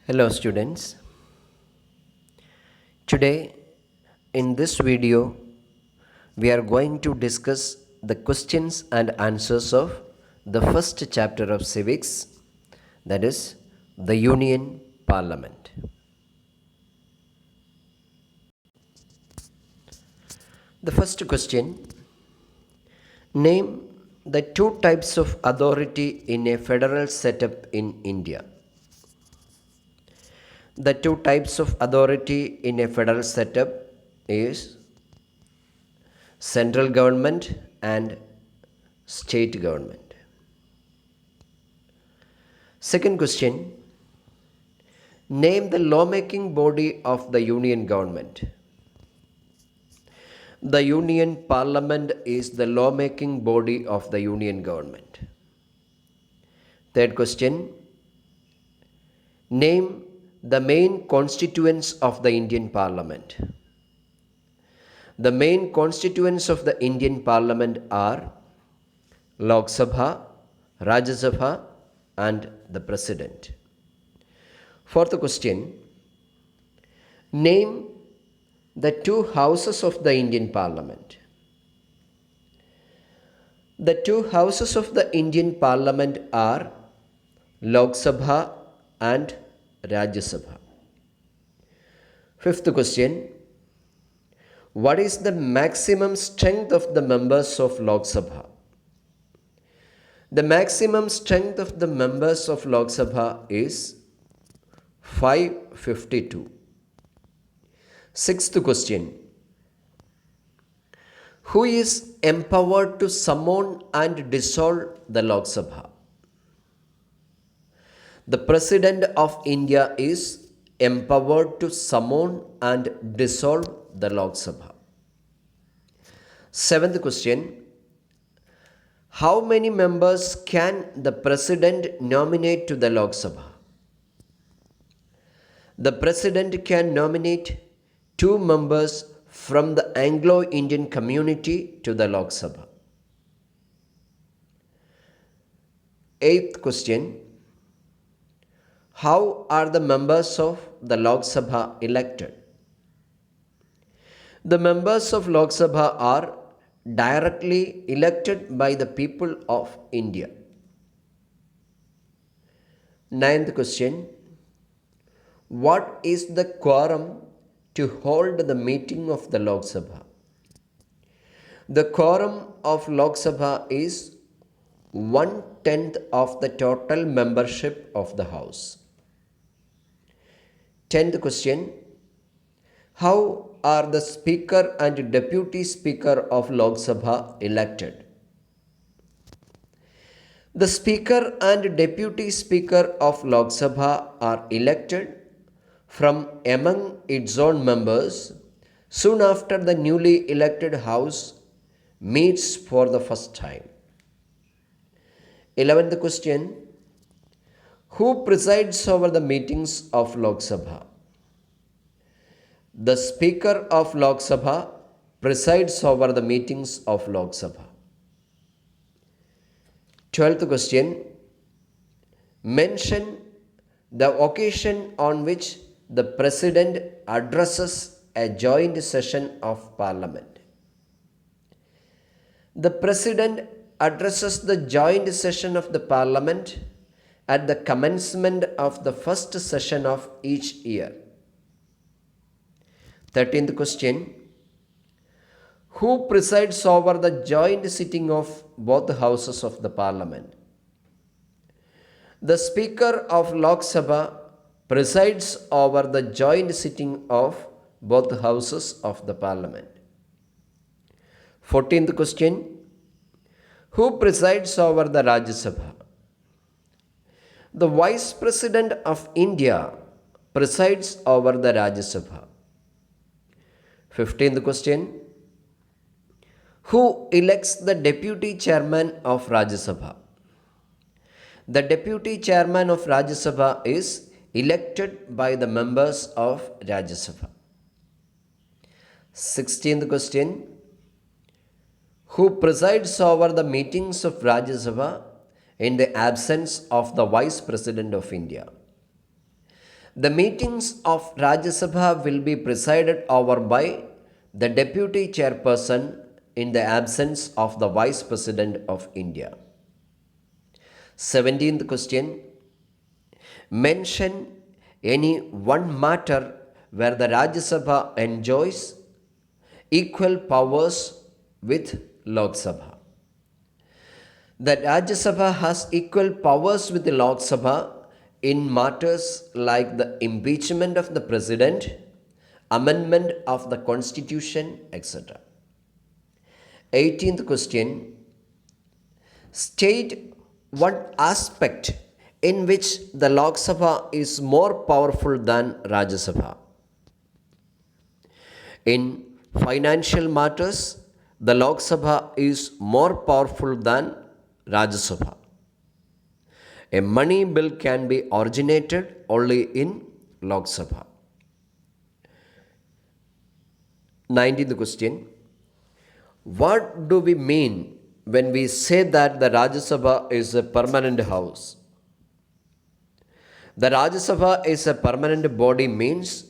Hello students. Today in this video we are going to discuss the questions and answers of the first chapter of civics, that is the Union Parliament. The first question: name the two types of authority in a federal setup in India. The two types of authority in a federal setup is central government and state government. Second question: name the lawmaking body of the union government. The Union Parliament is the lawmaking body of the union government. Third question: name the main constituents of the Indian Parliament. The main constituents of the Indian Parliament are Lok Sabha, Rajya Sabha, and the President. Fourth question: name the two houses of the Indian Parliament. The two houses of the Indian Parliament are Lok Sabha and Rajya Sabha. Fifth question: what is the maximum strength of the members of Lok Sabha? The maximum strength of the members of Lok Sabha is 552. Sixth question: who is empowered to summon and dissolve the Lok Sabha? The President of India is empowered to summon and dissolve the Lok Sabha. Seventh question: how many members can the President nominate to the Lok Sabha? The President can nominate 2 members from the Anglo-Indian community to the Lok Sabha. Eighth question: how are the members of the Lok Sabha elected? The members of Lok Sabha are directly elected by the people of India. Ninth question: what is the quorum to hold the meeting of the Lok Sabha? The quorum of Lok Sabha is 1/10 of the total membership of the House. 10th question: how are the Speaker and Deputy Speaker of Lok Sabha elected? The Speaker and Deputy Speaker of Lok Sabha are elected from among its own members soon after the newly elected House meets for the first time. 11th question: who presides over the meetings of Lok Sabha? The Speaker of Lok Sabha presides over the meetings of Lok Sabha. 12th question: mention the occasion on which the President addresses a joint session of Parliament. The President addresses the joint session of the Parliament at the commencement of the first session of each year. 13th question: who presides over the joint sitting of both houses of the Parliament? The Speaker of Lok Sabha presides over the joint sitting of both houses of the Parliament. 14th question: who presides over the Rajya Sabha? The Vice President of India presides over the Rajya Sabha. 15th question: who elects the Deputy Chairman of Rajya Sabha? The Deputy Chairman of Rajya Sabha is elected by the members of Rajya Sabha. 16th question: who presides over the meetings of Rajya Sabha in the absence of the Vice President of India? The meetings of Rajya Sabha will be presided over by the Deputy Chairperson in the absence of the Vice President of India. 17th question. Mention any one matter where the Rajya Sabha enjoys equal powers with Lok Sabha. The Rajya Sabha has equal powers with the Lok Sabha in matters like the impeachment of the President, amendment of the Constitution, etc. 18th question. State one aspect in which the Lok Sabha is more powerful than Rajya Sabha. In financial matters, the Lok Sabha is more powerful than Rajya Sabha. A money bill can be originated only in Lok Sabha. 19th question. What do we mean when we say that the Rajya Sabha is a permanent house? The Rajya Sabha is a permanent body means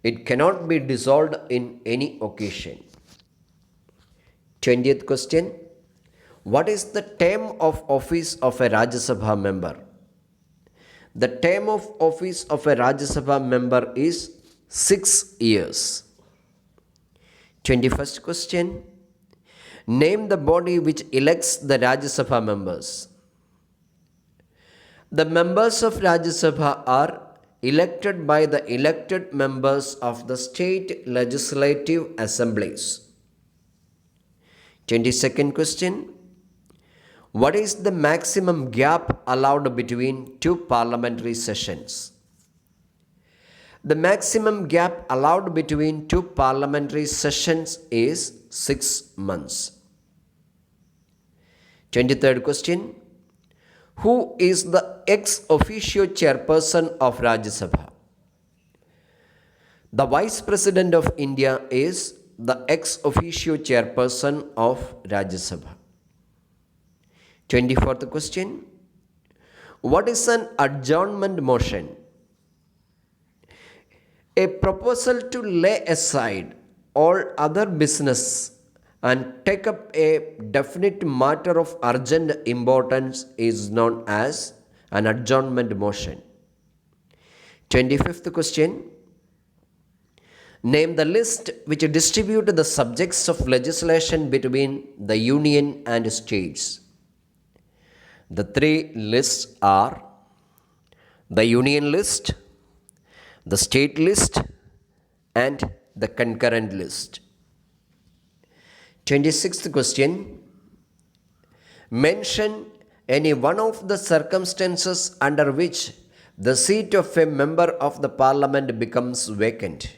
it cannot be dissolved in any occasion. 20th question. What is the term of office of a Rajya Sabha member? The term of office of a Rajya Sabha member is 6 years. 21st question. Name the body which elects the Rajya Sabha members. The members of Rajya Sabha are elected by the elected members of the state legislative assemblies. 22nd question. What is the maximum gap allowed between two parliamentary sessions? The maximum gap allowed between two parliamentary sessions is 6 months. 23rd question. Who is the ex officio chairperson of Rajya Sabha? The Vice President of India is the ex officio chairperson of Rajya Sabha. 24th question. What is an adjournment motion? A proposal to lay aside all other business and take up a definite matter of urgent importance is known as an adjournment motion. 25th question. Name the list which distribute the subjects of legislation between the union and states. The 3 lists are the union list, the state list, and the concurrent list. 26th question. Mention any one of the circumstances under which the seat of a member of the parliament becomes vacant.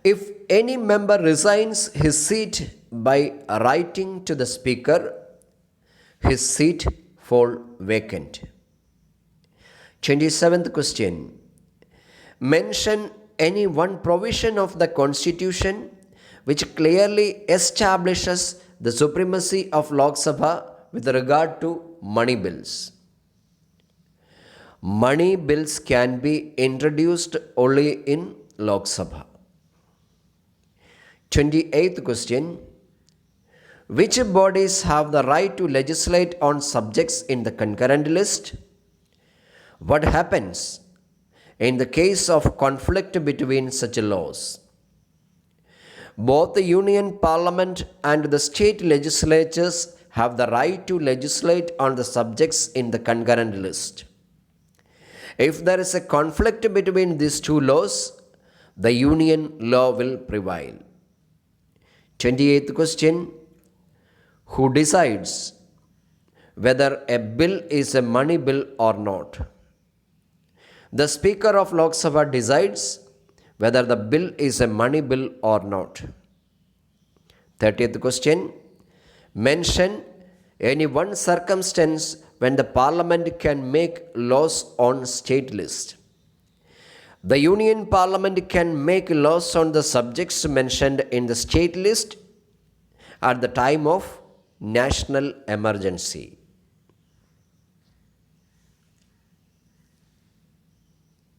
If any member resigns his seat by writing to the speaker, his seat fall vacant. 27th question. Mention any one provision of the Constitution which clearly establishes the supremacy of Lok Sabha with regard to money bills. Money bills can be introduced only in Lok Sabha. 28th question. Which bodies have the right to legislate on subjects in the concurrent list? What happens in the case of conflict between such laws? Both the Union Parliament and the state legislatures have the right to legislate on the subjects in the concurrent list. If there is a conflict between these two laws, the Union law will prevail. 28th question. Who decides whether a bill is a money bill or not? The Speaker of Lok Sabha decides whether the bill is a money bill or not. 30th question. Mention any one circumstance when the Parliament can make laws on state list. The Union Parliament can make laws on the subjects mentioned in the state list at the time of national emergency.